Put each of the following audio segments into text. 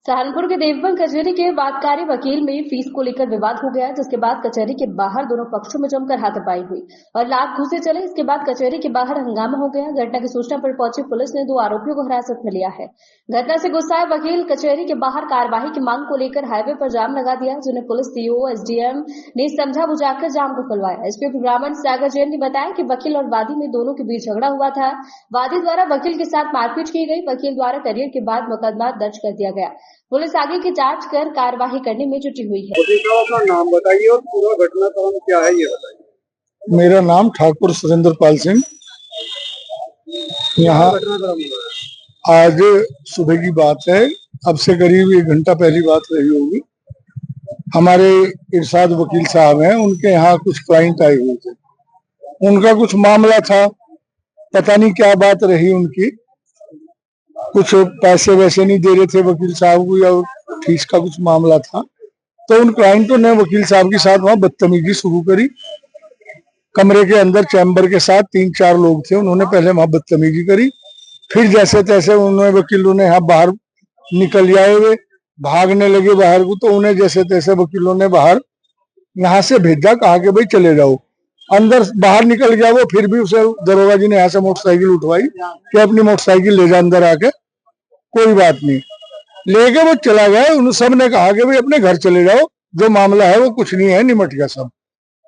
सहारनपुर के देवबंद कचहरी के वादकारी वकील में फीस को लेकर विवाद हो गया, जिसके बाद कचहरी के बाहर दोनों पक्षों में जमकर हाथापाई हुई और लाख घूसे चले। इसके बाद कचहरी के बाहर हंगामा हो गया। घटना की सूचना पर पहुंची पुलिस ने 2 आरोपियों को हिरासत में लिया है। घटना से गुस्साए वकील कचहरी के बाहर कार्यवाही की मांग को लेकर हाईवे पर जाम लगा दिया, जिन्हें पुलिस सीओ एसडीएम ने समझा बुझाकर जाम को खुलवाया। एसपी ब्राह्मण सागर जैन ने बताया कि वकील और वादी में दोनों के बीच झगड़ा हुआ था। वादी द्वारा वकील के साथ मारपीट की गई। वकील द्वारा करियर के बाद मुकदमा दर्ज कर दिया गया। पुलिस आगे की जांच कर कार्यवाही करने में जुटी हुई है। अपना नाम बताइए और पूरा घटनाक्रम क्या है ये बताइए। मेरा नाम ठाकुर सुरेंद्र पाल सिंह। यहाँ आज सुबह की बात है, अब से करीब 1 घंटा पहली बात रही होगी। हमारे इरशाद वकील साहब हैं, उनके यहाँ कुछ क्लाइंट आए हुए थे। उनका कुछ मामला था, पता नहीं क्या बात रही उनकी। कुछ पैसे वैसे नहीं दे रहे थे वकील साहब को, या फीस का कुछ मामला था। तो उन क्लाइंटों ने वकील साहब के साथ वहां बदतमीजी शुरू करी। कमरे के अंदर चैम्बर के साथ 3-4 लोग थे, उन्होंने पहले वहां बदतमीजी करी। फिर जैसे तैसे उन्होंने वकीलों ने यहाँ बाहर निकल आए हुए, भागने लगे बाहर को। तो उन्हें जैसे तैसे वकीलों ने बाहर यहाँ से भेजा, कहा कि भाई चले जाओ। अंदर बाहर निकल गया वो, फिर भी उसे दरोगा जी ने यहाँ से मोटरसाइकिल उठवाई कि अपनी मोटरसाइकिल ले जा अंदर आके, कोई बात नहीं। लेके वो चला गया। उन सब ने कहा कि भाई अपने घर चले जाओ, जो मामला है वो कुछ नहीं है, निमट गया सब।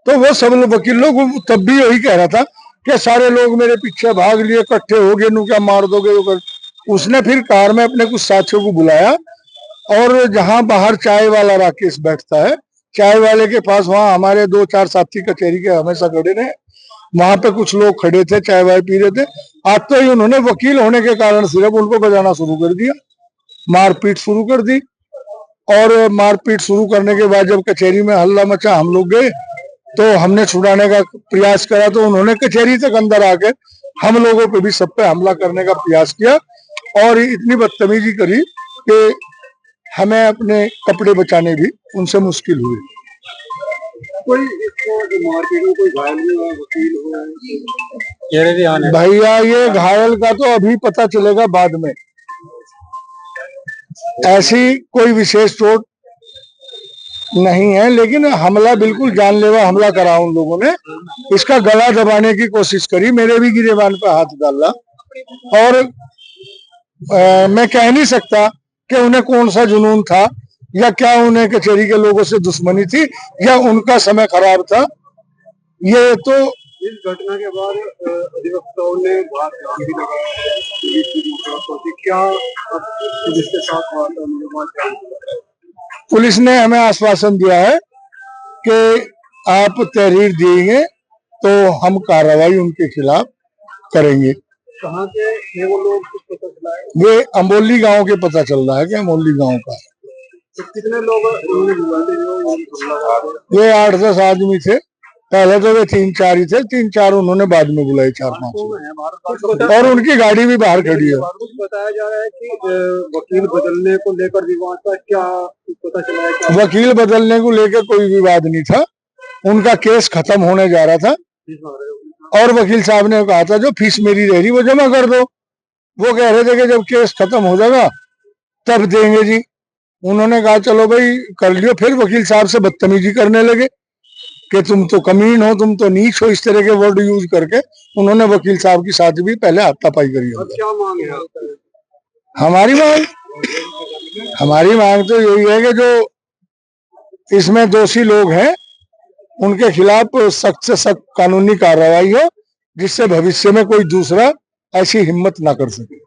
तो वो सब वकील लोग तब भी यही कह रहा था कि सारे लोग मेरे पीछे भाग लिए, इकट्ठे हो गए, नु क्या मार दोगे। उसने फिर कार में अपने कुछ साथियों को बुलाया और जहां बाहर चाय वाला राकेश बैठता है, चाय वाले के पास वहां हमारे 2-4 साथी कचहरी के हमेशा खड़े रहे। वहां पे कुछ लोग खड़े थे, चाय वाय पी रहे थे। आज तो ही उन्होंने वकील होने के कारण सिर्फ उनको बजाना शुरू कर दिया, मारपीट शुरू कर दी। और मारपीट शुरू करने के बाद जब कचहरी में हल्ला मचा, हम लोग गए तो हमने छुड़ाने का प्रयास करा, तो उन्होंने कचहरी तक अंदर आके हम लोगों पे भी सब पे हमला करने का प्रयास किया और इतनी बदतमीजी करी कि हमें अपने कपड़े बचाने भी उनसे मुश्किल हुई। कोई इसको मारपीट में कोई घायल हुआ, वकील हुआ? भैया ये घायल का तो अभी पता चलेगा बाद में। ऐसी कोई विशेष चोट नहीं है, लेकिन हमला बिल्कुल जानलेवा हमला करा उन लोगों ने। इसका गला दबाने की कोशिश करी, मेरे भी गिरेबान पर हाथ डाला। और मैं कह नहीं सकता कि उन्हें कौन सा जुनून था, या क्या उन्हें कचहरी के लोगों से दुश्मनी थी, या उनका समय खराब था। ये तो इस घटना के बाद अधिवक्ताओं ने बात भी लगाया, क्या पुलिस के साथ पुलिस ने हमें आश्वासन दिया है कि आप तहरीर देंगे तो हम कार्रवाई उनके खिलाफ करेंगे। कहाँ के थे वो लोग, कुछ पता चला है? वे अम्बोली गांव के पता चल रहा है कि अम्बोली गांव का। तो कितने लोग ये 8-10 आदमी थे। पहले तो वे 3-4 ही थे, 3-4 उन्होंने बाद में बुलाए, 4-5। और उनकी गाड़ी भी बाहर खड़ी है। बताया जा रहा है कि वकील बदलने को लेकर विवाद था, क्या पता चला है? क्या वकील बदलने को लेकर कोई विवाद नहीं था, उनका केस खत्म होने जा रहा था और वकील साहब ने कहा था जो फीस मेरी रह रही वो जमा कर दो। वो कह रहे थे कि जब केस खत्म हो जाएगा तब देंगे जी। उन्होंने कहा चलो भाई कर लियो। फिर वकील साहब से बदतमीजी करने लगे कि तुम तो कमीन हो, तुम तो नीच हो, इस तरह के वर्ड यूज करके उन्होंने वकील साहब के साथ भी पहले हाथापाई करी। क्या मांग है हमारी मांग तो यही है कि जो इसमें दोषी लोग हैं उनके खिलाफ सख्त से सख्त कानूनी कार्रवाई हो, जिससे भविष्य में कोई दूसरा ऐसी हिम्मत ना कर सके।